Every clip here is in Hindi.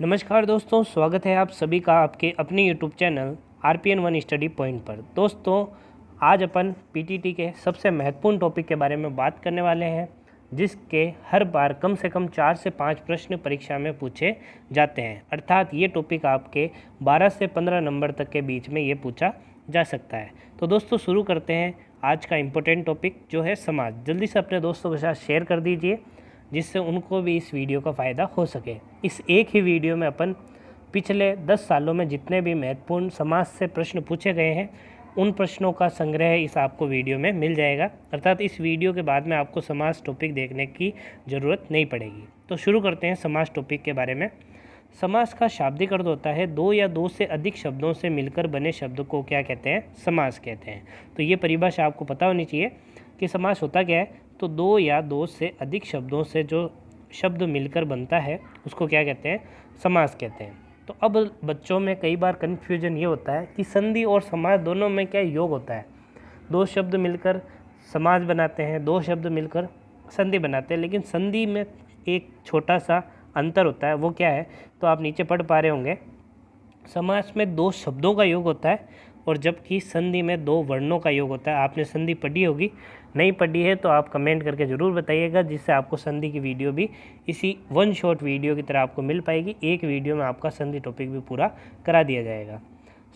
नमस्कार दोस्तों, स्वागत है आप सभी का आपके अपने YouTube channel RPN1 study point पर। दोस्तों, आज अपन पीटीटी के सबसे महत्वपूर्ण टॉपिक के बारे में बात करने वाले हैं, जिसके हर बार कम से कम 4 से 5 प्रश्न परीक्षा में पूछे जाते हैं। अर्थात ये टॉपिक आपके 12 से 15 नंबर तक के बीच में ये पूछा जा सकता है। तो दोस्तों, शुरू करते हैं आज का इम्पोर्टेंट टॉपिक जो है समाज। जल्दी से अपने दोस्तों के साथ शेयर कर दीजिए, जिससे उनको भी इस वीडियो का फ़ायदा हो सके। इस एक ही वीडियो में अपन पिछले 10 सालों में जितने भी महत्वपूर्ण समाज से प्रश्न पूछे गए हैं, उन प्रश्नों का संग्रह इस आपको वीडियो में मिल जाएगा। अर्थात इस वीडियो के बाद में आपको समाज टॉपिक देखने की ज़रूरत नहीं पड़ेगी। तो शुरू करते हैं समाज टॉपिक के बारे में। समास का शाब्दिक अर्थ होता है दो या दो से अधिक शब्दों से मिलकर बने शब्द को क्या कहते हैं? समास कहते हैं। तो ये परिभाषा आपको पता होनी चाहिए कि समास होता क्या है। तो दो या दो से अधिक शब्दों से जो शब्द मिलकर बनता है उसको क्या कहते हैं? समास कहते हैं। तो अब बच्चों में कई बार कन्फ्यूजन ये होता है कि संधि और समास दोनों में क्या योग होता है। दो शब्द मिलकर समास बनाते हैं, दो शब्द मिलकर संधि बनाते हैं, लेकिन संधि में एक छोटा सा अंतर होता है। वो क्या है? तो आप नीचे पढ़ पा रहे होंगे, समास में दो शब्दों का योग होता है और जबकि संधि में दो वर्णों का योग होता है। आपने संधि पढ़ी होगी, नहीं पढ़ी है तो आप कमेंट करके ज़रूर बताइएगा, जिससे आपको संधि की वीडियो भी इसी वन शॉट वीडियो की तरह आपको मिल पाएगी। एक वीडियो में आपका संधि टॉपिक भी पूरा करा दिया जाएगा।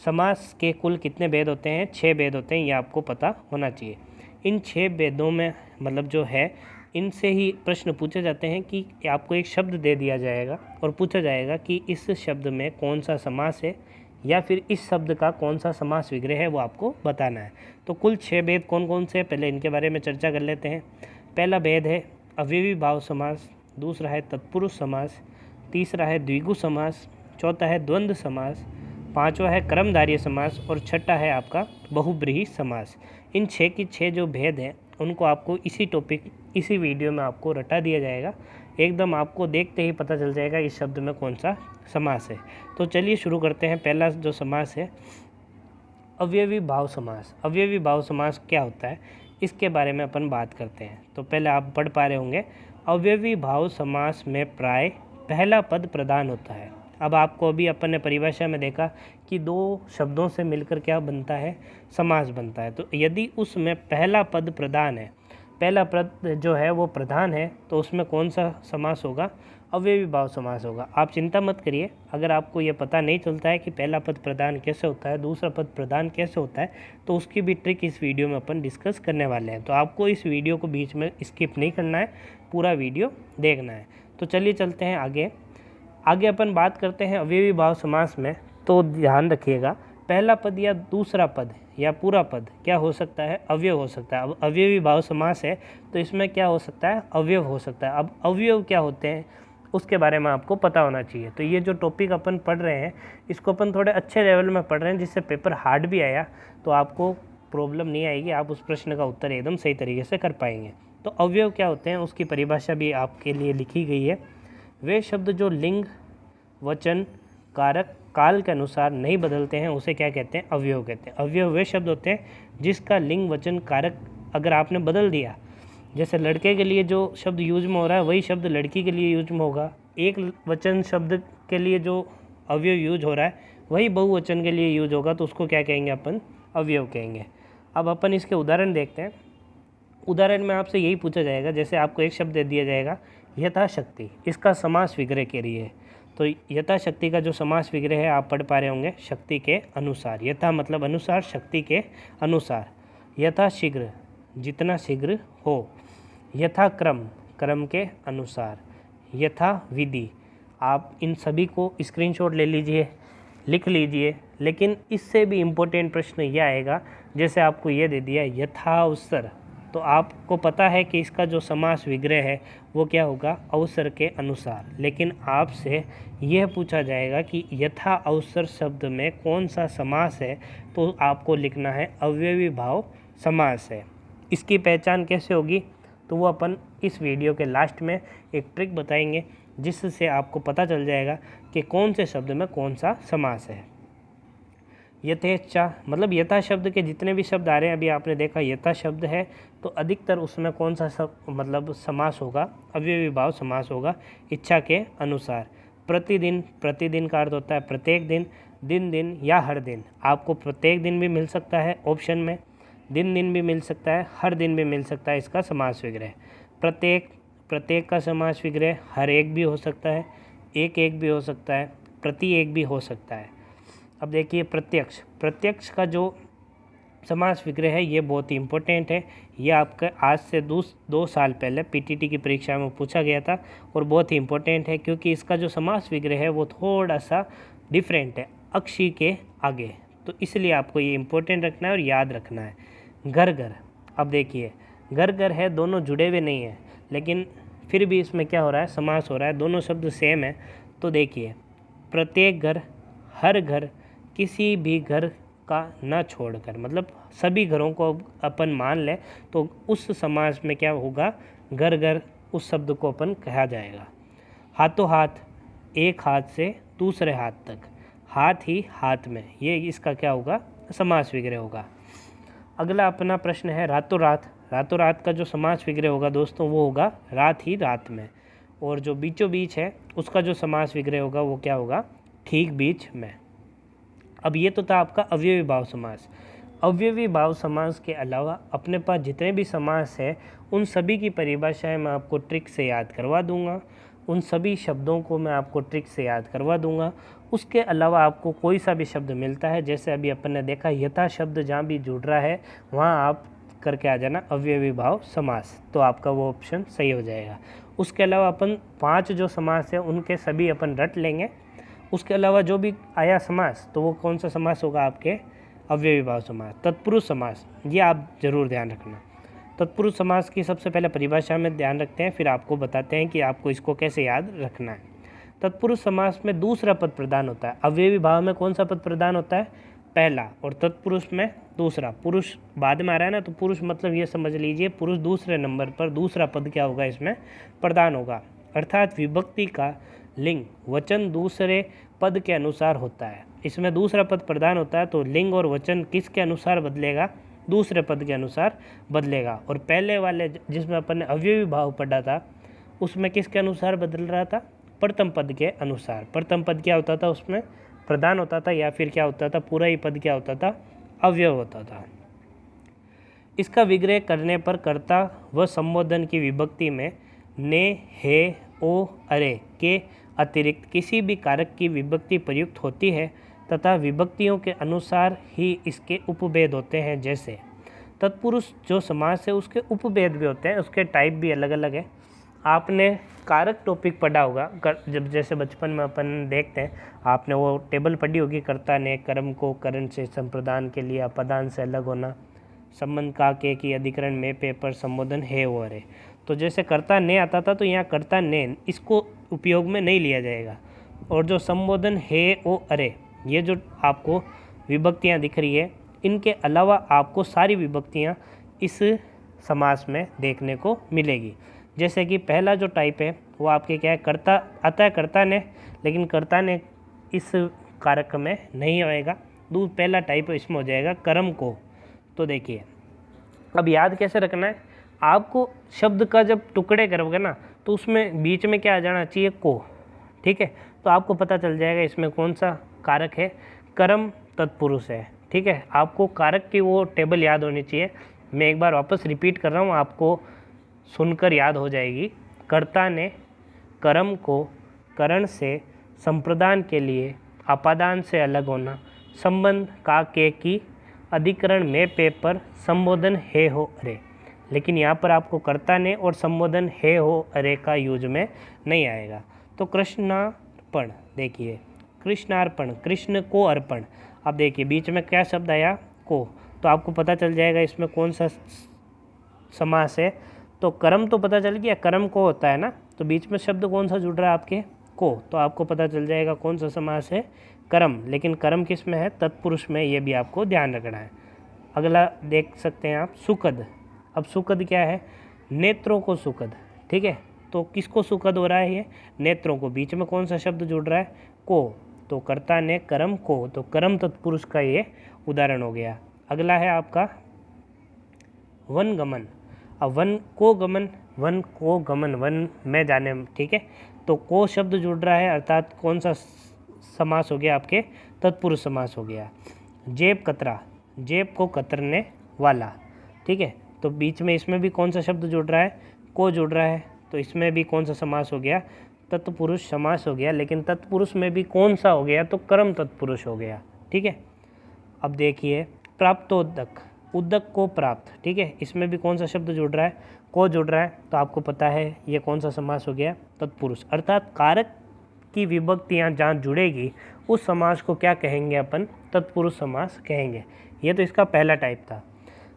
समास के कुल कितने भेद होते हैं? 6 भेद होते हैं, ये आपको पता होना चाहिए। इन 6 भेदों में मतलब जो है, इनसे ही प्रश्न पूछे जाते हैं कि आपको एक शब्द दे दिया जाएगा और पूछा जाएगा कि इस शब्द में कौन सा समास है या फिर इस शब्द का कौन सा समास विग्रह है, वो आपको बताना है। तो कुल 6 भेद कौन कौन से हैं, पहले इनके बारे में चर्चा कर लेते हैं। पहला भेद है अव्ययी भाव समास, दूसरा है तत्पुरुष समास, तीसरा है द्विगु समास, चौथा है द्वंद्व समास, पांचवा है कर्मधारय समास और छठा है आपका बहुब्रीहि समास। इन 6 की 6 जो भेद हैं उनको आपको इसी वीडियो में आपको रटा दिया जाएगा। एकदम आपको देखते ही पता चल जाएगा इस शब्द में कौन सा समास है। तो चलिए शुरू करते हैं। पहला जो समास है अव्ययी भाव समास। अव्ययी भाव समास क्या होता है, इसके बारे में अपन बात करते हैं। तो पहले आप पढ़ पा रहे होंगे, अव्ययी भाव समास में प्राय पहला पद प्रधान होता है। अब आपको अभी अपन ने परिभाषा में देखा कि दो शब्दों से मिलकर क्या बनता है? समास बनता है। तो यदि उसमें पहला पद प्रधान है, पहला पद जो है वो प्रधान है, तो उसमें कौन सा समास होगा? अव्ययी भाव समास होगा। आप चिंता मत करिए, अगर आपको ये पता नहीं चलता है कि पहला पद प्रधान कैसे होता है, दूसरा पद प्रधान कैसे होता है, तो उसकी भी ट्रिक इस वीडियो में अपन डिस्कस करने वाले हैं। तो आपको इस वीडियो को बीच में स्किप नहीं करना है, पूरा वीडियो देखना है। तो चलिए चलते हैं आगे अपन बात करते हैं अव्ययी भाव समास में। तो ध्यान रखिएगा, पहला पद या दूसरा पद या पूरा पद क्या हो सकता है? अवयव हो सकता है। अब अव्ययी भाव समास है तो इसमें क्या हो सकता है? अवयव हो सकता है। अब अवयव क्या होते हैं उसके बारे में आपको पता होना चाहिए। तो ये जो टॉपिक अपन पढ़ रहे हैं, इसको अपन थोड़े अच्छे लेवल में पढ़ रहे हैं, जिससे पेपर हार्ड भी आया तो आपको प्रॉब्लम नहीं आएगी, आप उस प्रश्न का उत्तर एकदम सही तरीके से कर पाएंगे। तो अवयव क्या होते हैं उसकी परिभाषा भी आपके लिए लिखी गई है। वे शब्द जो लिंग, वचन, कारक, काल के अनुसार नहीं बदलते हैं उसे क्या कहते हैं? अवयव कहते हैं। अवयव वे शब्द होते हैं जिसका लिंग, वचन, कारक अगर आपने बदल दिया, जैसे लड़के के लिए जो शब्द यूज में हो रहा है वही शब्द लड़की के लिए यूज में होगा। एक वचन शब्द के लिए जो अवयव यूज हो रहा है वही बहुवचन के लिए यूज होगा, तो उसको क्या कहेंगे? अपन अवयव कहेंगे। अब अपन इसके उदाहरण देखते हैं। उदाहरण में आपसे यही पूछा जाएगा, जैसे आपको एक शब्द दे दिया जाएगा यथाशक्ति, इसका समास विग्रह करिए। तो यथाशक्ति का जो समास विग्रह है आप पढ़ पा रहे होंगे, शक्ति के अनुसार। यथा मतलब अनुसार, शक्ति के अनुसार। यथाशीघ्र, जितना शीघ्र हो। यथाक्रम, क्रम के अनुसार। यथा विधि, आप इन सभी को स्क्रीनशॉट ले लीजिए, लिख लीजिए। लेकिन इससे भी इम्पोर्टेंट प्रश्न यह आएगा, जैसे आपको ये दे दिया यथाअवसर, तो आपको पता है कि इसका जो समास विग्रह है वो क्या होगा? अवसर के अनुसार। लेकिन आपसे यह पूछा जाएगा कि यथा अवसर शब्द में कौन सा समास है, तो आपको लिखना है अव्ययी भाव समास है। इसकी पहचान कैसे होगी? तो वो अपन इस वीडियो के लास्ट में एक ट्रिक बताएंगे, जिससे आपको पता चल जाएगा कि कौन से शब्द में कौन सा समास है। यथेच्छा मतलब यथा शब्द के जितने भी शब्द आ रहे हैं, अभी आपने देखा यथा शब्द है तो अधिकतर उसमें कौन सा मतलब समास होगा? अव्ययी भाव समास होगा, इच्छा के अनुसार। प्रतिदिन, प्रतिदिन का अर्थ होता है प्रत्येक दिन, दिन दिन या हर दिन। आपको प्रत्येक दिन भी मिल सकता है ऑप्शन में, दिन दिन भी मिल सकता है, हर दिन भी मिल सकता है इसका समास विग्रह। प्रत्येक, प्रत्येक का समास विग्रह हर एक भी हो सकता है, एक एक भी हो सकता है, प्रति एक भी हो सकता है। अब देखिए प्रत्यक्ष, प्रत्यक्ष का जो समास विग्रह है ये बहुत ही इम्पोर्टेंट है। ये आपका आज से 2 साल पहले पीटीटी की परीक्षा में पूछा गया था और बहुत ही इम्पोर्टेंट है, क्योंकि इसका जो समास विग्रह है वो थोड़ा सा डिफरेंट है अक्षी के आगे, तो इसलिए आपको ये इम्पोर्टेंट रखना है और याद रखना है। घर घर, अब देखिए घर घर है, दोनों जुड़े हुए नहीं हैं, लेकिन फिर भी इसमें क्या हो रहा है, समास हो रहा है, दोनों शब्द सेम है। तो देखिए प्रत्येक घर, हर घर, किसी भी घर का न छोड़कर, मतलब सभी घरों को अपन मान लें तो उस समास में क्या होगा, घर घर उस शब्द को अपन कहा जाएगा। हाथों हाथ, एक हाथ से दूसरे हाथ तक, हाथ ही हाथ में, ये इसका क्या होगा, समास विग्रह होगा। अगला अपना प्रश्न है रातों रात। रातों रात का जो समास विग्रह होगा दोस्तों वो होगा रात ही रात में, और जो बीचों बीच है उसका जो समास विग्रह होगा वो क्या होगा, ठीक बीच में। अब ये तो था आपका अवयवी भाव समास। अवयवी भाव समास के अलावा अपने पास जितने भी समास है उन सभी की परिभाषाएं मैं आपको ट्रिक से याद करवा दूंगा, उन सभी शब्दों को मैं आपको ट्रिक से याद करवा दूंगा। उसके अलावा आपको कोई सा भी शब्द मिलता है, जैसे अभी अपन ने देखा यथा शब्द जहाँ भी जुड़ रहा है वहाँ आप करके आ जाना अवयवी भाव समास, तो आपका वो ऑप्शन सही हो जाएगा। उसके अलावा अपन 5 जो समास है उनके सभी अपन रट लेंगे। उसके अलावा जो भी आया समास तो वो कौन सा समास होगा, आपके अव्ययी भाव समास। तत्पुरुष समास, ये आप जरूर ध्यान रखना। तत्पुरुष समास की सबसे पहले परिभाषा में ध्यान रखते हैं, फिर आपको बताते हैं कि आपको इसको कैसे याद रखना है। तत्पुरुष समास में दूसरा पद प्रधान होता है। अव्ययी भाव में कौन सा पद प्रधान होता है, पहला, और तत्पुरुष में दूसरा। पुरुष बाद में आ रहा है ना, तो पुरुष मतलब ये समझ लीजिए पुरुष दूसरे नंबर पर, दूसरा पद क्या होगा इसमें प्रधान होगा। अर्थात विभक्ति का लिंग वचन दूसरे पद के अनुसार होता है। इसमें दूसरा पद प्रधान होता है तो लिंग और वचन किसके अनुसार बदलेगा, दूसरे पद के अनुसार बदलेगा। और पहले वाले जिसमें अपन ने अव्ययी भाव पढ़ा था उसमें किसके अनुसार बदल रहा था, प्रथम पद के अनुसार। प्रथम पद क्या होता था, उसमें प्रधान होता था, या फिर क्या होता था, पूरा ही पद क्या होता था, अव्यय होता था। इसका विग्रह करने पर कर्ता व संबोधन की विभक्ति में ने, हे, ओ, अरे के अतिरिक्त किसी भी कारक की विभक्ति प्रयुक्त होती है तथा विभक्तियों के अनुसार ही इसके उपभेद होते हैं। जैसे तत्पुरुष जो समास है उसके उपभेद भी होते हैं, उसके टाइप भी अलग अलग है। आपने कारक टॉपिक पढ़ा होगा, जब जैसे बचपन में अपन देखते हैं, आपने वो टेबल पढ़ी होगी, कर्ता ने कर्म को करण से संप्रदान के लिए अपदान से अलग होना, संबंध का के की अधिकरण में पे पर संबोधन है वो अरे। तो जैसे कर्ता ने आता था तो यहाँ कर्ता ने इसको उपयोग में नहीं लिया जाएगा। और जो संबोधन है ओ अरे, ये जो आपको विभक्तियाँ दिख रही है इनके अलावा आपको सारी विभक्तियाँ इस समास में देखने को मिलेगी। जैसे कि पहला जो टाइप है वो आपके क्या है, कर्ता आता है कर्ता ने, लेकिन कर्ता ने इस कारक में नहीं आएगा। पहला टाइप इसमें हो जाएगा कर्म को। तो देखिए अब याद कैसे रखना है, आपको शब्द का जब टुकड़े करोगे ना तो उसमें बीच में क्या आ जाना चाहिए, को, ठीक है। तो आपको पता चल जाएगा इसमें कौन सा कारक है, कर्म तत्पुरुष है, ठीक है। आपको कारक की वो टेबल याद होनी चाहिए। मैं एक बार वापस रिपीट कर रहा हूँ, आपको सुनकर याद हो जाएगी। कर्ता ने कर्म को करण से संप्रदान के लिए अपादान से अलग होना, संबंध का के की अधिकरण में पे पर संबोधन है हो अरे। लेकिन यहाँ पर आपको कर्ता ने और संबोधन है हो अरे का यूज में नहीं आएगा। तो कृष्णार्पण, देखिए कृष्णार्पण, कृष्ण को अर्पण। अब देखिए बीच में क्या शब्द आया, को, तो आपको पता चल जाएगा इसमें कौन सा समास है। तो कर्म तो पता चल गया, कर्म को होता है ना, तो बीच में शब्द कौन सा जुड़ रहा है आपके, को, तो आपको पता चल जाएगा कौन सा समास है, कर्म। लेकिन कर्म किस में है, तत्पुरुष में, ये भी आपको ध्यान रखना है। अगला देख सकते हैं आप सुखद। अब सुखद क्या है, नेत्रों को सुखद, ठीक है। तो किसको सुखद हो रहा है, ये नेत्रों को। बीच में कौन सा शब्द जुड़ रहा है, को, तो कर्ता ने कर्म को, तो कर्म तत्पुरुष का ये उदाहरण हो गया। अगला है आपका वन गमन। अब वन को गमन, वन को गमन, वन में जाने, ठीक है। तो को शब्द जुड़ रहा है, अर्थात कौन सा समास हो गया, आपके तत्पुरुष समास हो गया। जेब कतरा, जेब को कतरने वाला, ठीक है। तो बीच में इसमें भी कौन सा शब्द जुड़ रहा है, को जुड़ रहा है, तो इसमें भी कौन सा समास हो गया, तत्पुरुष समास हो गया। लेकिन तत्पुरुष में भी कौन सा हो गया, तो कर्म तत्पुरुष हो गया, ठीक है। अब देखिए प्राप्तोदक, उदक को प्राप्त, ठीक है, इसमें भी कौन सा शब्द जुड़ रहा है, को जुड़ रहा है, तो आपको पता है ये कौन सा समास हो गया, तत्पुरुष। अर्थात कारक की विभक्तियाँ जहाँ जुड़ेगी उस समास को क्या कहेंगे अपन, तत्पुरुष समास कहेंगे। ये तो इसका पहला टाइप था।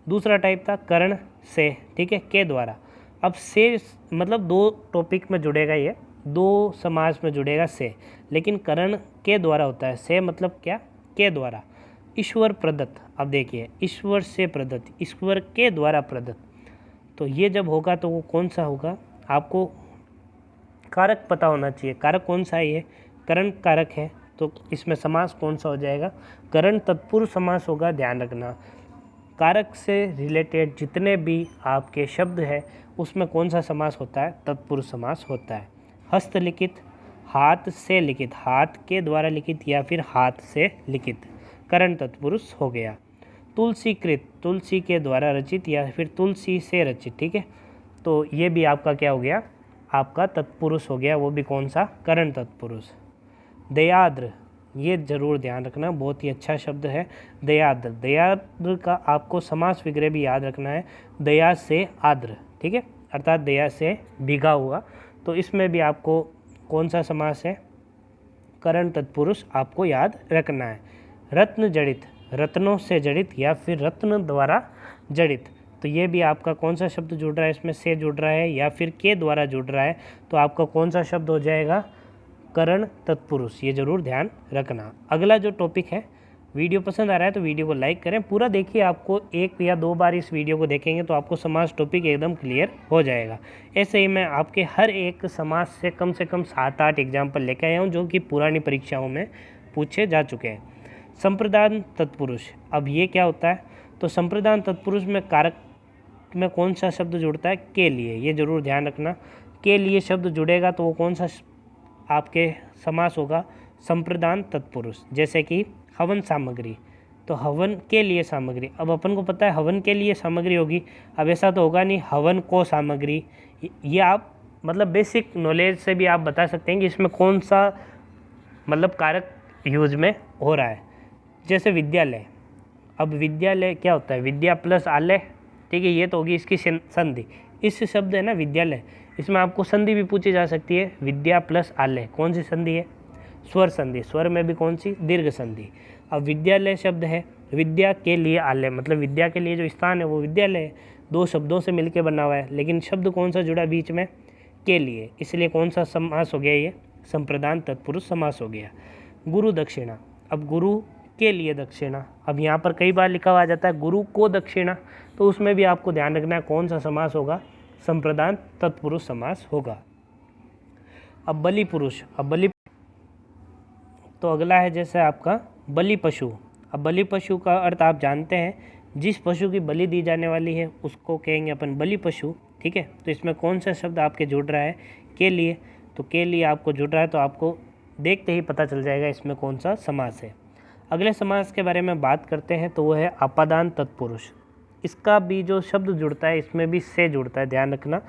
दूसरा टाइप था करण से, ठीक है, के द्वारा। अब से मतलब दो टॉपिक में जुड़ेगा, ये दो समास में जुड़ेगा से, लेकिन करण के द्वारा होता है। से मतलब क्या, के द्वारा। ईश्वर प्रदत्त, अब देखिए ईश्वर से प्रदत्त, ईश्वर के द्वारा प्रदत्त, तो ये जब होगा तो वो कौन सा होगा, आपको कारक पता होना चाहिए। कारक कौन सा है, ये करण कारक है, तो इसमें समास कौन सा हो जाएगा, करण तत्पुरुष समास होगा, ध्यान रखना। कारक से रिलेटेड जितने भी आपके शब्द हैं उसमें कौन सा समास होता है, तत्पुरुष समास होता है। हस्तलिखित, हाथ से लिखित, हाथ के द्वारा लिखित या फिर हाथ से लिखित, करण तत्पुरुष हो गया। तुलसीकृत, तुलसी के द्वारा रचित या फिर तुलसी से रचित, ठीक है, तो ये भी आपका क्या हो गया, आपका तत्पुरुष हो गया, वो भी कौन सा, करण तत्पुरुष। दयाद्र, ये जरूर ध्यान रखना, बहुत ही अच्छा शब्द है दयाद्र। दयाद्र का आपको समास विग्रह भी याद रखना है, दया से आद्र, ठीक है, अर्थात दया से भीगा हुआ, तो इसमें भी आपको कौन सा समास है, करण तत्पुरुष आपको याद रखना है। रत्न जड़ित, रत्नों से जड़ित या फिर रत्न द्वारा जड़ित, तो ये भी आपका कौन सा शब्द जुड़ रहा है, इसमें से जुड़ रहा है या फिर के द्वारा जुड़ रहा है, तो आपका कौन सा शब्द हो जाएगा, करण तत्पुरुष। ये जरूर ध्यान रखना। अगला जो टॉपिक है, वीडियो पसंद आ रहा है तो वीडियो को लाइक करें, पूरा देखिए, आपको एक या दो बार इस वीडियो को देखेंगे तो आपको समास टॉपिक एकदम क्लियर हो जाएगा। ऐसे ही मैं आपके हर एक समास से कम 7-8 एग्जाम्पल लेकर आया हूँ जो कि पुरानी परीक्षाओं में पूछे जा चुके हैं। संप्रदान तत्पुरुष, अब ये क्या होता है, तो संप्रदान तत्पुरुष में कारक में कौन सा शब्द जुड़ता है, के लिए, ये जरूर ध्यान रखना। के लिए शब्द जुड़ेगा तो वो कौन सा आपके समास होगा, संप्रदान तत्पुरुष। जैसे कि हवन सामग्री, तो हवन के लिए सामग्री, अब अपन को पता है हवन के लिए सामग्री होगी, अब ऐसा तो होगा नहीं हवन को सामग्री, ये आप मतलब बेसिक नॉलेज से भी आप बता सकते हैं कि इसमें कौन सा मतलब कारक यूज में हो रहा है। जैसे विद्यालय, अब विद्यालय क्या होता है, विद्या प्लस आलय, ठीक है, ये तो होगी इसकी संधि। इस शब्द है ना विद्यालय, इसमें आपको संधि भी पूछी जा सकती है, विद्या प्लस आलय, कौन सी संधि है, स्वर संधि, स्वर में भी कौन सी, दीर्घ संधि। अब विद्यालय शब्द है, विद्या के लिए आलय, मतलब विद्या के लिए जो स्थान है वो विद्यालय है, दो शब्दों से मिलकर बना हुआ है, लेकिन शब्द कौन सा जुड़ा बीच में, के लिए, इसलिए कौन सा समास हो गया, ये संप्रदान तत्पुरुष समास हो गया। गुरु दक्षिणा, अब गुरु के लिए दक्षिणा, अब यहाँ पर कई बार लिखा हुआ जाता है गुरु को दक्षिणा, तो उसमें भी आपको ध्यान रखना है कौन सा समास होगा, संप्रदान तत्पुरुष समास होगा। अब बलि पुरुष, अब बलि, तो अगला है जैसे आपका बलि पशु। अब बलि पशु का अर्थ आप जानते हैं, जिस पशु की बलि दी जाने वाली है उसको कहेंगे अपन बलि पशु, ठीक है। तो इसमें कौन सा शब्द आपके जुड़ रहा है, के लिए, तो के लिए आपको जुड़ रहा है, तो आपको देखते ही पता चल जाएगा इसमें कौन सा समास है। अगले समास के बारे में बात करते हैं तो वो है आपादान तत्पुरुष। इसका भी जो शब्द जुड़ता है इसमें भी से जुड़ता है, ध्यान रखना।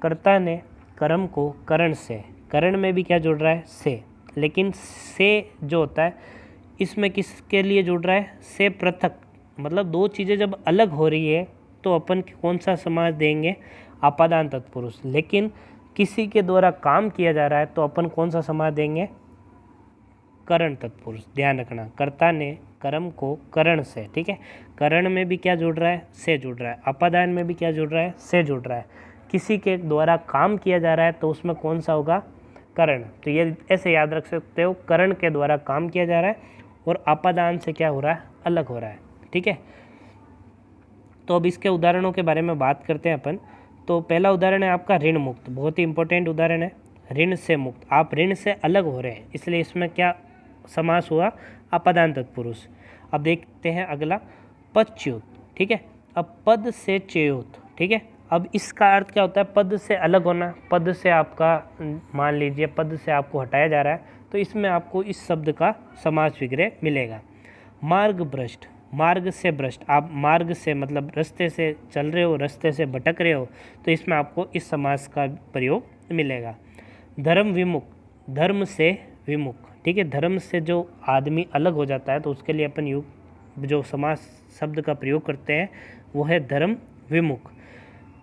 कर्ता ने कर्म को करण से, करण में भी क्या जुड़ रहा है, से, लेकिन से जो होता है इसमें किसके लिए जुड़ रहा है, से पृथक, मतलब दो चीज़ें जब अलग हो रही है तो अपन कौन सा समास देंगे, आपादान तत्पुरुष। लेकिन किसी के द्वारा काम किया जा रहा है तो अपन कौन सा समास देंगे, करण तत्पुरुष, ध्यान रखना। कर्ता ने कर्म को करण से, ठीक है, करण में भी क्या जुड़ रहा है, से जुड़ रहा है, आपादान में भी क्या जुड़ रहा है, से जुड़ रहा है। किसी के द्वारा काम किया जा रहा है तो उसमें कौन सा होगा, करण। तो ये ऐसे याद रख सकते हो, करण के द्वारा काम किया जा रहा है और आपादान से क्या हो रहा है, अलग हो रहा है, ठीक है। तो अब इसके उदाहरणों के बारे में बात करते हैं अपन। तो पहला उदाहरण है आपका ऋण मुक्त, बहुत ही इंपॉर्टेंट उदाहरण है, ऋण से मुक्त, आप ऋण से अलग हो रहे हैं, इसलिए इसमें क्या समास हुआ, आपादान तत्पुरुष। अब देखते हैं अगला पदच्युत, ठीक है। अब पद से च्युत, ठीक है, अब इसका अर्थ क्या होता है, पद से अलग होना। पद से आपका मान लीजिए पद से आपको हटाया जा रहा है तो इसमें आपको इस शब्द का समास विग्रह मिलेगा। मार्ग भ्रष्ट, मार्ग से भ्रष्ट, आप मार्ग से मतलब रास्ते से चल रहे हो, रास्ते से भटक रहे हो, तो इसमें आपको इस समास का प्रयोग मिलेगा। धर्म विमुख, धर्म से विमुख, ठीक है, धर्म से जो आदमी अलग हो जाता है तो उसके लिए अपन जो समास शब्द का प्रयोग करते हैं वो है धर्म विमुख।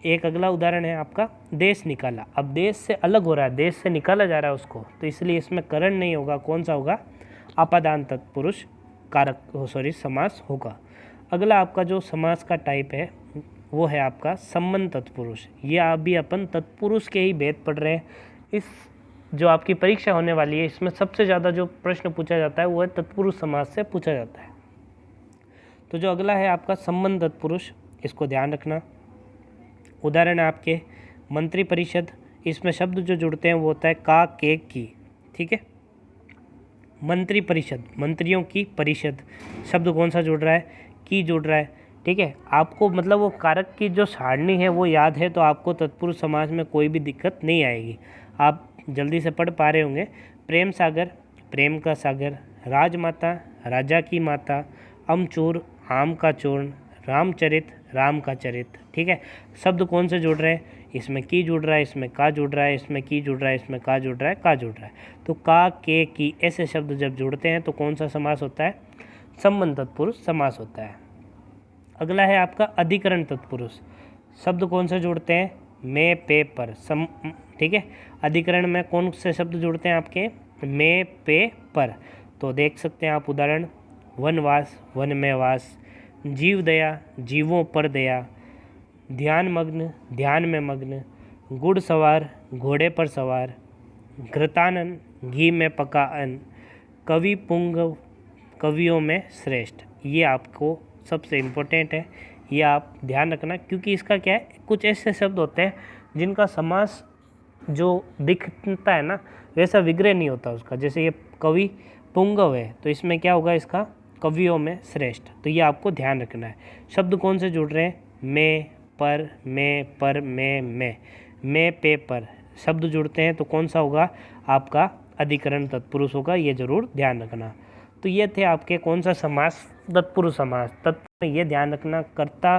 एक अगला उदाहरण है आपका देश निकाला। अब देश से अलग हो रहा है, देश से निकाला जा रहा है उसको, तो इसलिए इसमें करण नहीं होगा। कौन सा होगा, आपादान तत्पुरुष कारक समास होगा। अगला आपका जो समास का टाइप है वो है आपका संबंध तत्पुरुष। ये अभी अपन तत्पुरुष के ही भेद पढ़ रहे हैं। इस जो आपकी परीक्षा होने वाली है इसमें सबसे ज़्यादा जो प्रश्न पूछा जाता है वो है तत्पुरुष समास से पूछा जाता है। तो जो अगला है आपका संबंध तत्पुरुष, इसको ध्यान रखना। उदाहरण है आपके मंत्री परिषद, इसमें शब्द जो जुड़ते हैं वो होता है का, के, की, ठीक है। मंत्री परिषद, मंत्रियों की परिषद, शब्द कौन सा जुड़ रहा है, की जुड़ रहा है, ठीक है। आपको मतलब वो कारक की जो सारणी है वो याद है तो आपको तत्पुरुष समास में कोई भी दिक्कत नहीं आएगी, आप जल्दी से पढ़ पा रहे होंगे। प्रेम सागर, प्रेम का सागर। राजमाता, राजा की माता। अमचूर, आम का चूर्ण। रामचरित, राम का चरित, ठीक है। शब्द कौन से जुड़ रहे हैं, इसमें की जुड़ रहा है, इसमें का जुड़ रहा है, इसमें की जुड़ रहा है, इसमें का जुड़ रहा है, का जुड़ रहा है। तो का, के, की ऐसे शब्द जब जुड़ते हैं तो कौन सा समास होता है, संबंध तत्पुरुष समास होता है। अगला है आपका अधिकरण तत्पुरुष। शब्द कौन से जुड़ते हैं, में, पे, पर, ठीक है। अधिकरण में कौन से शब्द जुड़ते हैं आपके, में, पे, पर। तो देख सकते हैं आप उदाहरण, वनवास, वन में वास। जीव दया, जीवों पर दया। ध्यान मग्न, ध्यान में मग्न। गुड़ सवार, घोड़े पर सवार। घृतानन, घी में पका अन्न। कवि पुंगव, कवियों में श्रेष्ठ। ये आपको सबसे इम्पोर्टेंट है, ये आप ध्यान रखना, क्योंकि इसका क्या है, कुछ ऐसे शब्द होते हैं जिनका समास जो दिखता है ना वैसा विग्रह नहीं होता उसका। जैसे ये कवि पुंगव है तो इसमें क्या होगा, इसका कवियों में श्रेष्ठ। तो ये आपको ध्यान रखना है। शब्द कौन से जुड़ रहे हैं, में, पर, में, पे, पर शब्द जुड़ते हैं तो कौन सा होगा, आपका अधिकरण तत्पुरुष होगा, ये जरूर ध्यान रखना। तो ये थे आपके कौन सा समास, तत्पुरुष समास। तत्पुरुष में ये ध्यान रखना, कर्ता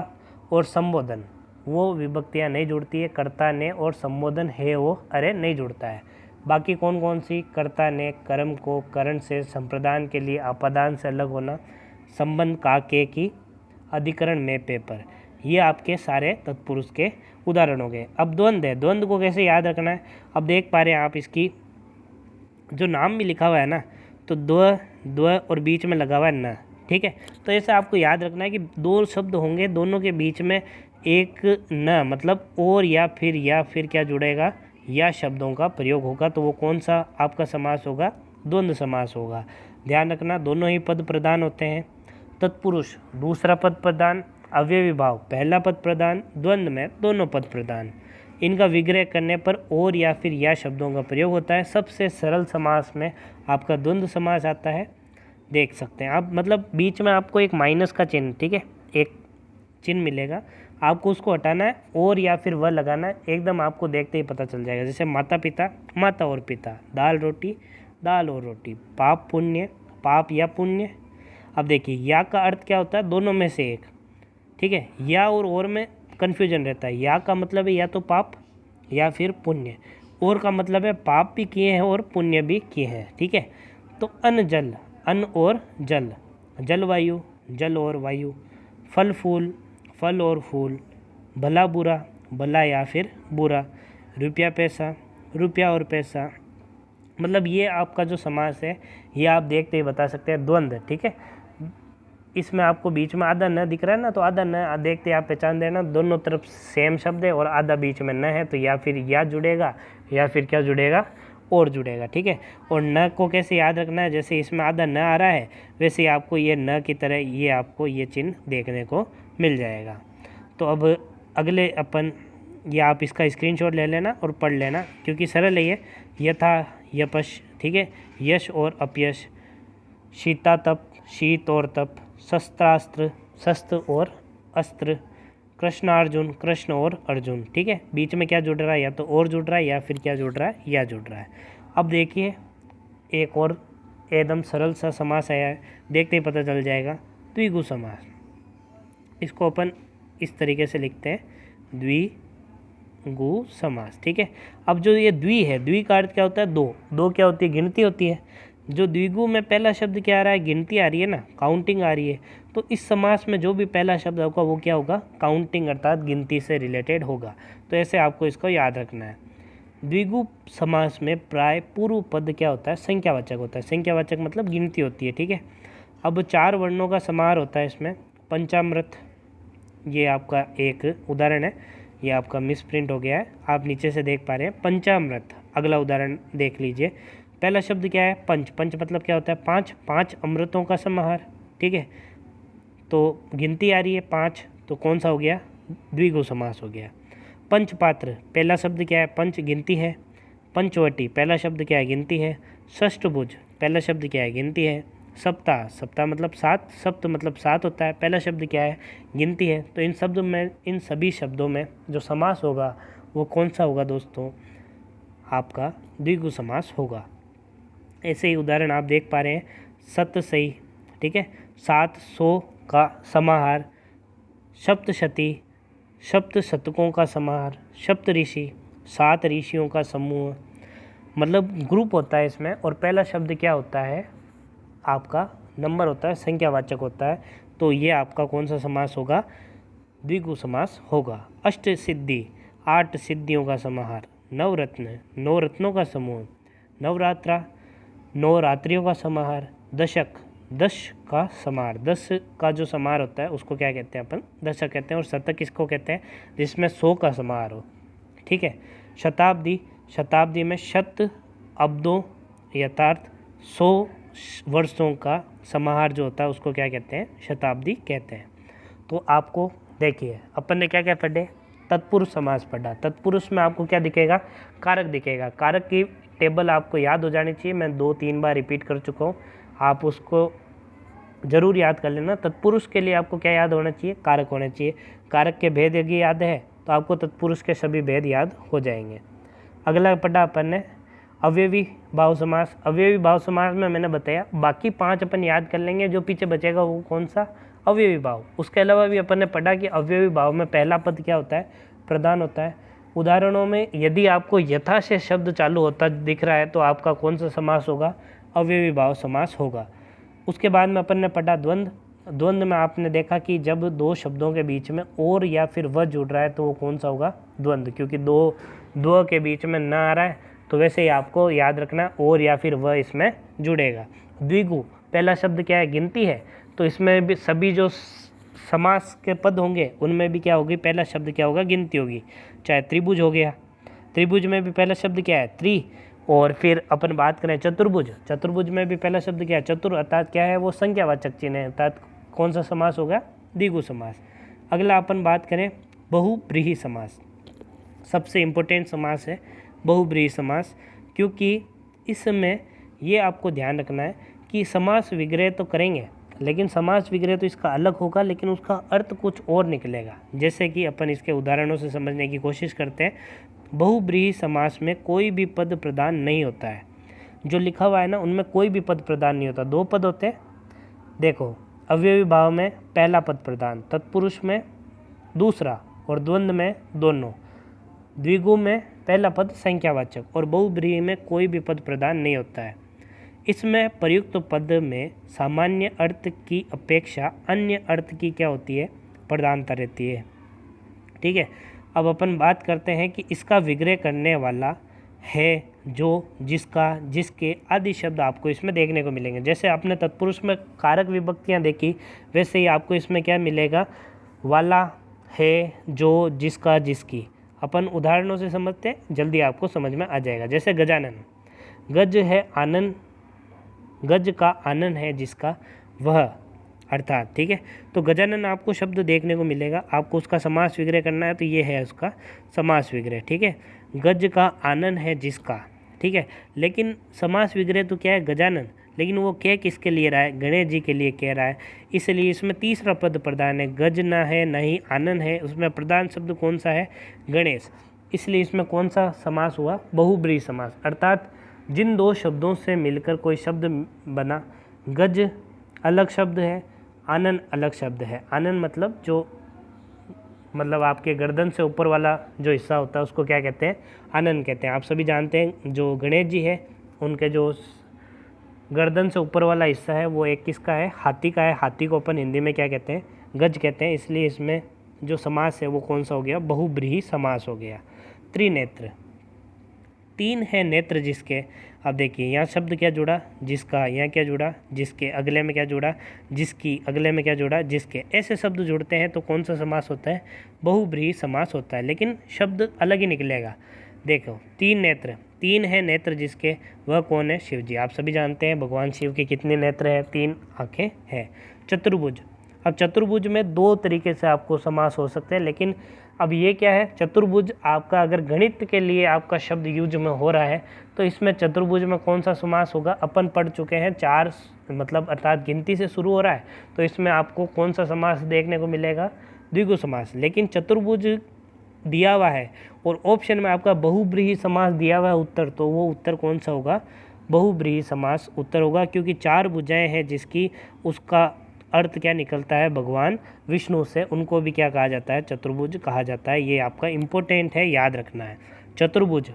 और संबोधन वो विभक्तियाँ नहीं जुड़ती है, कर्ता ने और संबोधन है वो अरे नहीं जुड़ता है। बाकी कौन कौन सी, कर्ता ने कर्म को करण से, संप्रदान के लिए अपादान से अलग होना, संबंध का, के, की, अधिकरण में, पे, पर, ये आपके सारे तत्पुरुष के उदाहरण हो गए। अब द्वंद्व है, द्वंद्व को कैसे याद रखना है, अब देख पा रहे हैं आप इसकी जो नाम भी लिखा हुआ है ना, तो द्व और बीच में लगा हुआ है न, ठीक है। तो ऐसे आपको याद रखना है कि दो शब्द होंगे, दोनों के बीच में एक न मतलब और या फिर क्या जुड़ेगा, या शब्दों का प्रयोग होगा, तो वो कौन सा आपका समास होगा, द्वंद्व समास होगा। ध्यान रखना, दोनों ही पद प्रधान होते हैं। तत्पुरुष दूसरा पद प्रधान, अव्ययी भाव पहला पद प्रधान, द्वंद्व में दोनों पद प्रधान। इनका विग्रह करने पर और या फिर या शब्दों का प्रयोग होता है। सबसे सरल समास में आपका द्वंद्व समास आता है, देख सकते हैं आप, मतलब बीच में आपको एक माइनस का चिन्ह, ठीक है, एक चिन्ह मिलेगा, आपको उसको हटाना है और या फिर वह लगाना है, एकदम आपको देखते ही पता चल जाएगा। जैसे माता पिता, माता और पिता, दाल रोटी, दाल और रोटी, पाप पुण्य, पाप या पुण्य। अब देखिए या का अर्थ क्या होता है, दोनों में से एक, ठीक है। या और में कन्फ्यूजन रहता है, या का मतलब है या तो पाप या फिर पुण्य, और का मतलब है पाप भी किए हैं और पुण्य भी किए हैं, ठीक है। तो अन्न जल, अन्न और जल, जलवायु, जल और वायु। फल फूल, फल और फूल। भला बुरा, भला या फिर बुरा। रुपया पैसा, रुपया और पैसा। मतलब ये आपका जो समास है ये आप देखते ही बता सकते हैं, द्वंद्व, ठीक है। इसमें आपको बीच में आधा न दिख रहा है ना, तो आधा न देखते आप पहचान देना, दोनों तरफ सेम शब्द है और आधा बीच में न है, तो या फिर या जुड़ेगा या फिर क्या जुड़ेगा, और जुड़ेगा, ठीक है। और न को कैसे याद रखना है, जैसे इसमें आधा न आ रहा है वैसे आपको ये न की तरह ये आपको ये चिन्ह देखने को मिल जाएगा। तो अब अगले अपन ये आप इसका स्क्रीनशॉट ले लेना और पढ़ लेना, क्योंकि सरल है ये। यथा, यपश, ठीक है, यश और अपयश। शीता तप, शीत और तप। शस्त्रास्त्र, शस्त्र और अस्त्र। कृष्ण अर्जुन, कृष्ण और अर्जुन, ठीक है। बीच में क्या जुड़ रहा है, या तो और जुड़ रहा है या फिर क्या जुड़ रहा है, या जुड़ रहा है। अब देखिए एक और एकदम सरल सा समास आया है, देखते ही पता चल जाएगा, द्विगु समास। इसको अपन इस तरीके से लिखते हैं, द्विगु समास, ठीक है। अब जो ये द्वि है, द्वि का अर्थ क्या होता है, दो, दो क्या होती है, गिनती होती है। जो द्विगु में पहला शब्द क्या आ रहा है, गिनती आ रही है ना, काउंटिंग आ रही है। तो इस समास में जो भी पहला शब्द होगा वो क्या होगा, काउंटिंग अर्थात गिनती से रिलेटेड होगा। तो ऐसे आपको इसको याद रखना है। द्विगु समास में प्राय पूर्व पद क्या होता है, संख्यावाचक होता है। संख्यावाचक मतलब गिनती होती है, ठीक है। अब 4 वर्णों का समाहार होता है इसमें। पंचामृत, ये आपका एक उदाहरण है, ये आपका मिसप्रिंट हो गया है, आप नीचे से देख पा रहे हैं। पंचामृत, अगला उदाहरण देख लीजिए। पहला शब्द क्या है, पंच। पंच मतलब क्या होता है, 5, 5 अमृतों का समाहार, ठीक है। तो गिनती आ रही है 5, तो कौन सा हो गया, द्विगु समास हो गया। पंचपात्र, पहला शब्द क्या है, पंच गिनती है। पंचवटी, पहला शब्द क्या है, गिनती है। षष्ठभुज, पहला शब्द क्या है, गिनती है। सप्ताह, सप्ताह मतलब 7, सप्त मतलब 7 होता है, पहला शब्द क्या है, गिनती है। तो इन सभी शब्दों में जो समास होगा वो कौन सा होगा दोस्तों, आपका द्विगु समास होगा। ऐसे ही उदाहरण आप देख पा रहे हैं, सतसई, ठीक है, 700 का समाहार। सप्तशती, सप्त शतकों का समाहार। सप्तऋषि, 7 ऋषियों का समूह, मतलब ग्रुप होता है इसमें। और पहला शब्द क्या होता है, आपका नंबर होता है, संख्यावाचक होता है। तो ये आपका कौन सा समास होगा, द्विगु समास होगा। अष्ट सिद्धि, 8 सिद्धियों का समाहार। नवरत्न, 9 रत्नों का समूह। नवरात्रा, 9 रात्रियों का समाहार। दशक, 10 का समाहार। 10 का जो समाहार होता है उसको क्या कहते हैं अपन, दशक कहते हैं। और शतक किसको कहते हैं, जिसमें 100 का समाहार हो, ठीक है। शताब्दी, शताब्दी में शत अब्दों यथार्थ 100 वर्षों का समाहार जो होता है उसको क्या कहते हैं, शताब्दी कहते हैं। तो आपको देखिए अपन ने क्या क्या पढ़े, तत्पुरुष समास पढ़ा। तत्पुरुष में आपको क्या दिखेगा, कारक दिखेगा। कारक की टेबल आपको याद हो जानी चाहिए, मैं 2-3 बार रिपीट कर चुका हूँ, आप उसको जरूर याद कर लेना। तत्पुरुष के लिए आपको क्या याद होना चाहिए, कारक होने चाहिए। कारक के भेद यदि याद है तो आपको तत्पुरुष के सभी भेद याद हो जाएंगे। अगला पढ़ा अपन ने अवयवी भाव समास। अवयवी भाव समास में मैंने बताया बाकी 5 अपन याद कर लेंगे, जो पीछे बचेगा वो कौन सा, अवयवी भाव। उसके अलावा भी अपन ने पढ़ा कि अवयवी भाव में पहला पद क्या होता है, प्रधान होता है। उदाहरणों में यदि आपको यथा से शब्द चालू होता दिख रहा है तो आपका कौन सा समास होगा, अवयवी भाव समास होगा। उसके बाद में अपन ने पढ़ा द्वंद्व। द्वंद्व में आपने देखा कि जब 2 शब्दों के बीच में और या फिर व जुड़ रहा है तो वो कौन सा होगा, द्वंद्व, क्योंकि दो के बीच में न आ रहा है। तो वैसे ही आपको याद रखना और या फिर व इसमें जुड़ेगा। द्विगु, पहला शब्द क्या है, गिनती है। तो इसमें भी सभी जो समास के पद होंगे उनमें भी क्या होगी, पहला शब्द क्या होगा, गिनती होगी। चाहे त्रिभुज हो गया, त्रिभुज में भी पहला शब्द क्या है, त्रि। और फिर अपन बात करें चतुर्भुज, चतुर्भुज में भी पहला शब्द क्या है, चतुर, अर्थात क्या है वो संख्यावाचक चिन्ह है, अर्थात कौन सा समास होगा, द्विगु समास। अगला अपन बात करें बहुब्रीहि समास। सबसे इम्पोर्टेंट समास है बहुब्रीहि समास, क्योंकि इसमें ये आपको ध्यान रखना है कि समास विग्रह तो करेंगे लेकिन समास विग्रह तो इसका अलग होगा, लेकिन उसका अर्थ कुछ और निकलेगा। जैसे कि अपन इसके उदाहरणों से समझने की कोशिश करते हैं। बहुब्रीहि समास में कोई भी पद प्रदान नहीं होता है, जो लिखा हुआ है ना उनमें कोई भी पद प्रदान नहीं होता। 2 पद होते हैं, देखो अवयवी भाव में पहला पद प्रदान, तत्पुरुष में दूसरा और द्वंद्व में दोनों। द्विगु में पहला पद संख्यावाचक और बहुब्रीहि में कोई भी पद प्रदान नहीं होता है। इसमें प्रयुक्त पद में सामान्य अर्थ की अपेक्षा अन्य अर्थ की क्या होती है, प्रधानता रहती है, ठीक है। अब अपन बात करते हैं कि इसका विग्रह करने वाला है, जो, जिसका, जिसके आदि शब्द आपको इसमें देखने को मिलेंगे। जैसे आपने तत्पुरुष में कारक विभक्तियां देखी, वैसे ही आपको इसमें क्या मिलेगा, वाला, है, जो, जिसका, जिसकी। अपन उदाहरणों से समझते हैं, जल्दी आपको समझ में आ जाएगा। जैसे गजानन, गज है आनंद, गज का आनंद है जिसका, वह, अर्थात, ठीक है। तो गजानन आपको शब्द देखने को मिलेगा, आपको उसका समास विग्रह करना है तो ये है उसका समास विग्रह, ठीक है। गज का आनंद है जिसका, ठीक है। लेकिन समास विग्रह तो क्या है, गजानन, लेकिन वो कह किसके लिए रहा है, गणेश जी के लिए कह रहा है, इसलिए इसमें तीसरा पद प्रधान है। गज ना है ना ही आनन है, उसमें प्रधान शब्द कौन सा है, गणेश, इसलिए इसमें कौन सा समास हुआ, बहुब्रीहि समास। अर्थात जिन दो शब्दों से मिलकर कोई शब्द बना, गज अलग शब्द है, आनन अलग शब्द है। आनन मतलब आपके गर्दन से ऊपर वाला जो हिस्सा होता है उसको क्या कहते हैं, आनन कहते हैं। आप सभी जानते हैं जो गणेश जी है उनके जो गर्दन से ऊपर वाला हिस्सा है वो एक किसका है, हाथी का है। हाथी को अपन हिंदी में क्या कहते हैं, गज कहते हैं। इसलिए इसमें जो समास है वो कौन सा हो गया, बहुब्रीहि समास हो गया। त्रिनेत्र, तीन है नेत्र जिसके, अब देखिए यहाँ शब्द क्या जुड़ा, जिसका, यहाँ क्या जुड़ा, जिसके, अगले में क्या जुड़ा, जिसकी, अगले में क्या जुड़ा, जिसके। ऐसे शब्द जुड़ते हैं तो कौन सा समास होता है, बहुब्रीहि समास होता है, लेकिन शब्द अलग ही निकलेगा। देखो तीन नेत्र, तीन है नेत्र जिसके, वह कौन है, शिव जी। आप सभी जानते हैं भगवान शिव के कितने नेत्र हैं, तीन आँखें हैं। चतुर्भुज, अब चतुर्भुज में दो तरीके से आपको समास हो सकते हैं, लेकिन अब ये क्या है, चतुर्भुज आपका अगर गणित के लिए आपका शब्द यूज में हो रहा है तो इसमें चतुर्भुज में कौन सा समास होगा, अपन पढ़ चुके हैं, चार मतलब अर्थात गिनती से शुरू हो रहा है तो इसमें आपको कौन सा समास देखने को मिलेगा, द्विगु समास। लेकिन चतुर्भुज दिया हुआ है और ऑप्शन में आपका बहुब्रीहि समास दिया हुआ है उत्तर, तो वो उत्तर कौन सा होगा, बहुब्रीहि समास उत्तर होगा, क्योंकि चार भुजाएं हैं जिसकी, उसका अर्थ क्या निकलता है, भगवान विष्णु से, उनको भी क्या कहा जाता है, चतुर्भुज कहा जाता है। ये आपका इम्पोर्टेंट है, याद रखना है चतुर्भुज।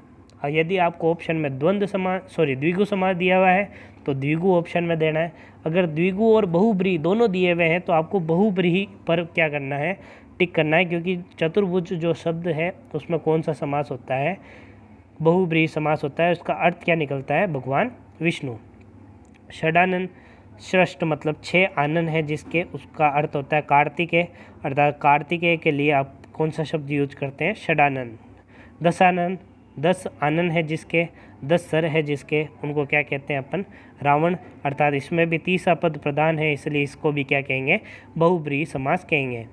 यदि आपको ऑप्शन में द्विगु समास दिया हुआ है तो द्विगु ऑप्शन में देना है। अगर द्विगु और बहुब्रीहि दोनों दिए हुए हैं तो आपको बहुब्रीहि पर क्या करना है, टिक करना है, क्योंकि चतुर्भुज जो शब्द है उसमें कौन सा समास होता है, बहुब्रीहि समास होता है। उसका अर्थ क्या निकलता है, भगवान विष्णु। षडानन, षष्ठ मतलब छः आनन है जिसके, उसका अर्थ होता है कार्तिकेय, अर्थात कार्तिकेय के लिए आप कौन सा शब्द यूज करते हैं, षडानन। दशानन, 10 आनन है जिसके, 10 सर है जिसके, उनको क्या कहते हैं अपन, रावण, अर्थात इसमें भी तीसरा पद प्रधान है इसलिए इसको भी क्या कहेंगे, बहुब्रीहि समास कहेंगे।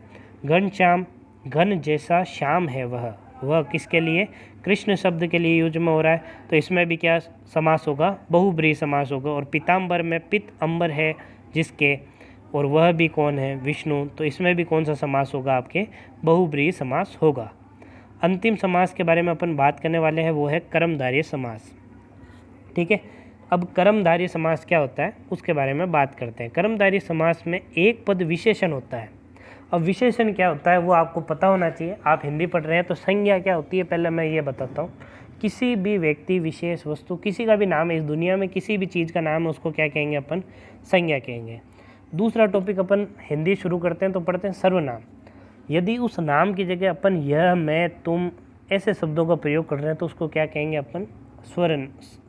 घनश्याम, घन जैसा श्याम है वह किसके लिए, कृष्ण शब्द के लिए यूज में हो रहा है तो इसमें भी क्या समास होगा, बहुब्रीहि समास होगा। और पीताम्बर में पित अंबर है जिसके, और वह भी कौन है, विष्णु, तो इसमें भी कौन सा समास होगा, आपके बहुब्रीहि समास होगा। अंतिम समास के बारे में अपन बात करने वाले हैं, वो है कर्मधारय समास। ठीक है, अब कर्मधारय समास क्या होता है उसके बारे में बात करते हैं। कर्मधारय समास में एक पद विशेषण होता है। अब विशेषण क्या होता है वो आपको पता होना चाहिए, आप हिंदी पढ़ रहे हैं तो संज्ञा क्या होती है पहले मैं ये बताता हूँ। किसी भी व्यक्ति, विशेष वस्तु, किसी का भी नाम है इस दुनिया में, किसी भी चीज़ का नाम है उसको क्या कहेंगे अपन, संज्ञा कहेंगे। दूसरा टॉपिक अपन हिंदी शुरू करते हैं तो पढ़ते हैं सर्वनाम। यदि उस नाम की जगह अपन यह, मैं, तुम ऐसे शब्दों का प्रयोग कर रहे हैं तो उसको क्या कहेंगे अपन,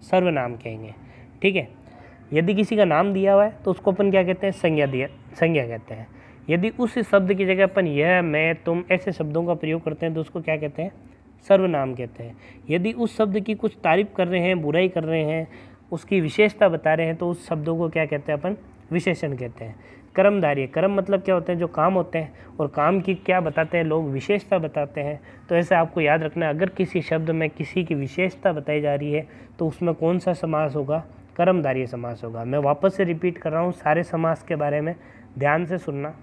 सर्वनाम कहेंगे। ठीक है, यदि किसी का नाम दिया हुआ है तो उसको अपन क्या कहते हैं, संज्ञा कहते हैं। यदि उस शब्द की जगह अपन यह, मैं, तुम ऐसे शब्दों का प्रयोग करते हैं तो उसको क्या कहते हैं, सर्वनाम कहते हैं। यदि उस शब्द की कुछ तारीफ कर रहे हैं, बुराई कर रहे हैं, उसकी विशेषता बता रहे हैं तो उस शब्दों को क्या कहते हैं अपन, विशेषण कहते हैं। कर्मधारय, कर्म मतलब क्या होते हैं, जो काम होते हैं, और काम की क्या बताते हैं लोग, विशेषता बताते हैं। तो ऐसे आपको याद रखना है, अगर किसी शब्द में किसी की विशेषता बताई जा रही है तो उसमें कौन सा समास होगा, कर्मधारय समास होगा। मैं वापस से रिपीट कर रहा हूँ सारे समास के बारे में, ध्यान से सुनना।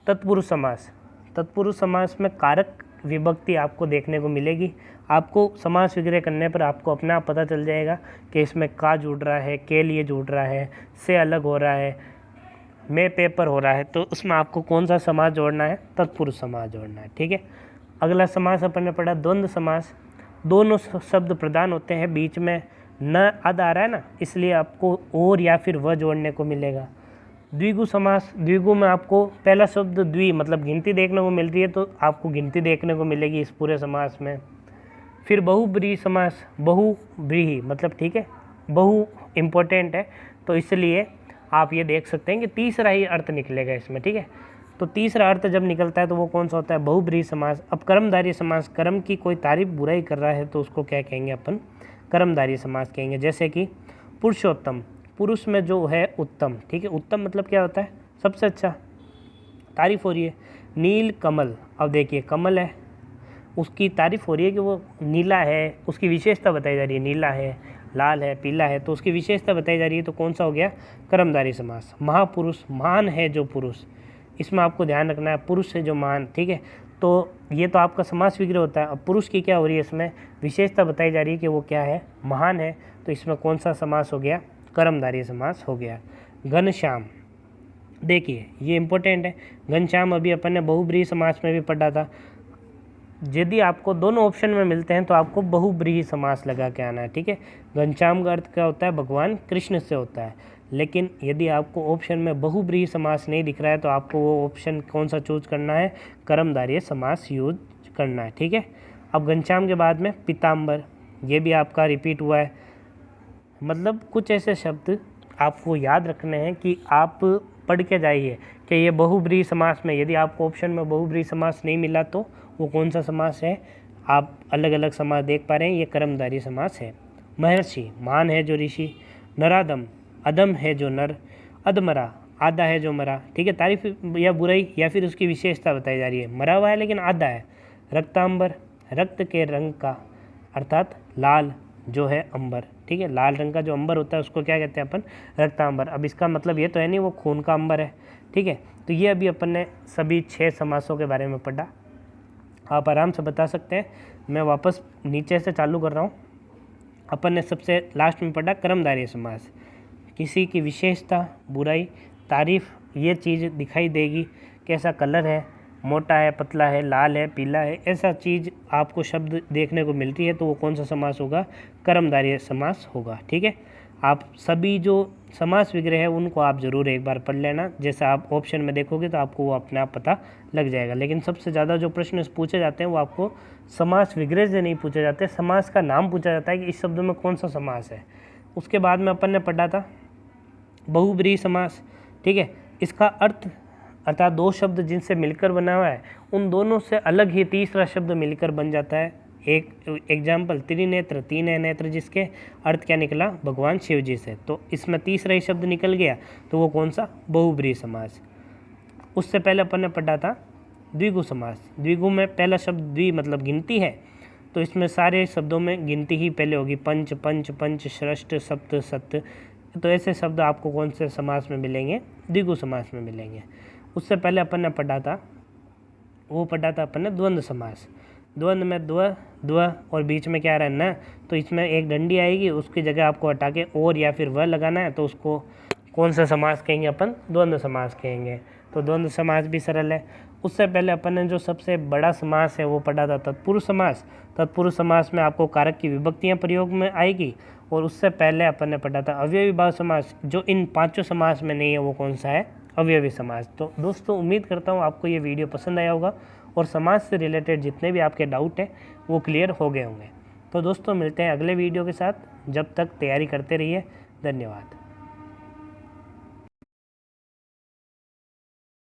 तत्पुरुष समास, तत्पुरुष समास में कारक विभक्ति आपको देखने को मिलेगी। आपको समास विग्रह करने पर आपको अपना आप पता चल जाएगा कि इसमें का जुड़ रहा है, के लिए जुड़ रहा है, से अलग हो रहा है, में पेपर हो रहा है, तो उसमें आपको कौन सा समास जोड़ना है, तत्पुरुष समास जोड़ना है। ठीक है, अगला समास अपन ने पढ़ा द्वंद्व समास। दोनों शब्द प्रधान होते हैं, बीच में न अद आ रहा है ना, इसलिए आपको और या फिर वह जोड़ने को मिलेगा। द्विगु समास, द्विगु में आपको पहला शब्द द्वि मतलब गिनती देखने को मिल रही है तो आपको गिनती देखने को मिलेगी इस पूरे समास में। फिर बहुब्रीहि समास, बहुब्रीहि मतलब ठीक है, बहु इम्पोर्टेंट है तो इसलिए आप ये देख सकते हैं कि तीसरा ही अर्थ निकलेगा इसमें। ठीक है, तो तीसरा अर्थ जब निकलता है तो वो कौन सा होता है, बहुब्रीहि समास। अब कर्मधारय समास, कर्म की कोई तारीफ बुराई कर रहा है तो उसको क्या कहेंगे अपन, कर्मधारय समास कहेंगे। जैसे कि पुरुषोत्तम, पुरुष में जो है उत्तम। ठीक है, उत्तम मतलब क्या होता है, सबसे अच्छा, तारीफ हो रही है। नील कमल, अब देखिए कमल है, उसकी तारीफ हो रही है कि वो नीला है, उसकी विशेषता बताई जा रही है, नीला है। लाल है, पीला है, तो उसकी विशेषता बताई जा रही है, तो कौन सा हो गया? कर्मधारय समास। महापुरुष, महान है जो पुरुष, इसमें आपको ध्यान रखना है, पुरुष है जो महान, ठीक है। तो ये तो आपका समास विग्रह होता है। अब पुरुष की क्या हो रही है, इसमें विशेषता बताई जा रही है कि वो क्या है? महान है, तो इसमें कौन सा समास हो गया? कर्मधारय समास हो गया। घनश्याम, देखिए ये इंपॉर्टेंट है। घनश्याम अभी अपन ने बहुब्रीहि समास में भी पढ़ा था। यदि आपको दोनों ऑप्शन में मिलते हैं तो आपको बहुब्रीहि समास लगा के आना है, ठीक है। घनश्याम का अर्थ क्या होता है? भगवान कृष्ण से होता है। लेकिन यदि आपको ऑप्शन में बहुब्रीहि समास नहीं दिख रहा है तो आपको वो ऑप्शन कौन सा चूज करना है? कर्मधारय समास यूज करना है, ठीक है। अब घनश्याम के बाद में पीताम्बर, ये भी आपका रिपीट हुआ है। मतलब कुछ ऐसे शब्द आपको याद रखने हैं कि आप पढ़ के जाइए कि ये बहुब्रीहि समास में, यदि आपको ऑप्शन में बहुब्रीहि समास नहीं मिला तो वो कौन सा समास है? आप अलग अलग समास देख पा रहे हैं, ये कर्मधारय समास है। महर्षि, महान है जो ऋषि। नराधम, अधम है जो नर। अधमरा, आधा है जो मरा, ठीक है। तारीफ या बुराई या फिर उसकी विशेषता बताई जा रही है, मरा हुआ है लेकिन आधा है। रक्तांबर, रक्त के रंग का, अर्थात लाल जो है अंबर, ठीक है। लाल रंग का जो अंबर होता है उसको क्या कहते हैं अपन? रक्तांबर। अब इसका मतलब ये तो है नहीं वो खून का अंबर है, ठीक है। तो ये अभी अपन ने सभी 6 समासों के बारे में पढ़ा। आप आराम से बता सकते हैं। मैं वापस नीचे से चालू कर रहा हूँ। अपन ने सबसे लास्ट में पढ़ा कर्मधारय समास। किसी की विशेषता, बुराई, तारीफ, ये चीज़ दिखाई देगी, कैसा कलर है, मोटा है, पतला है, लाल है, पीला है, ऐसा चीज़ आपको शब्द देखने को मिलती है तो वो कौन सा समास होगा? कर्मधारय समास होगा, ठीक है। आप सभी जो समास विग्रह है उनको आप ज़रूर एक बार पढ़ लेना। जैसे आप ऑप्शन में देखोगे तो आपको वो अपने आप पता लग जाएगा। लेकिन सबसे ज़्यादा जो प्रश्न पूछे जाते हैं वो आपको समास विग्रह से नहीं पूछे जाते, समास का नाम पूछा जाता है कि इस शब्द में कौन सा समास है। उसके बाद में अपन ने पढ़ा था बहुब्रीहि समास, ठीक है। इसका अर्थ अर्थात 2 शब्द जिनसे मिलकर बना हुआ है उन दोनों से अलग ही तीसरा शब्द मिलकर बन जाता है। एक एग्जाम्पल त्रिनेत्र, 3 है नेत्र, जिसके अर्थ क्या निकला? भगवान शिव जी से। तो इसमें तीसरा ही शब्द निकल गया, तो वो कौन सा? बहुब्रीहि समास। उससे पहले अपन ने पढ़ा था द्विगु समास। द्विगु में पहला शब्द द्वि मतलब गिनती है, तो इसमें सारे शब्दों में गिनती ही पहले होगी। पंच, पंच, पंच, षष्ठ, सप्त, सप्त। तो ऐसे शब्द आपको कौन से समास में मिलेंगे? द्विगु समास में मिलेंगे। उससे पहले अपन ने पढ़ा था अपन ने द्वंद्व समास। द्वंद्व में द्व और बीच में क्या रहना है? तो इसमें एक डंडी आएगी, उसकी जगह आपको हटा के और या फिर वह लगाना है, तो उसको कौन सा समास कहेंगे अपन? द्वंद्व समास कहेंगे। तो द्वंद्व समास भी सरल है। उससे पहले अपन ने जो सबसे बड़ा समास है वो पढ़ा था तत्पुरुष समास। तत्पुरुष समास में आपको कारक की विभक्तियाँ प्रयोग में आएगी। और उससे पहले अपन ने पढ़ा था अवयवी भाव समास, जो इन 5 समास में नहीं है, वो कौन सा है? अवयवी समास। तो दोस्तों उम्मीद करता हूँ आपको ये वीडियो पसंद आया होगा और समाज से रिलेटेड जितने भी आपके डाउट हैं वो क्लियर हो गए होंगे। तो दोस्तों मिलते हैं अगले वीडियो के साथ, जब तक तैयारी करते रहिए। धन्यवाद।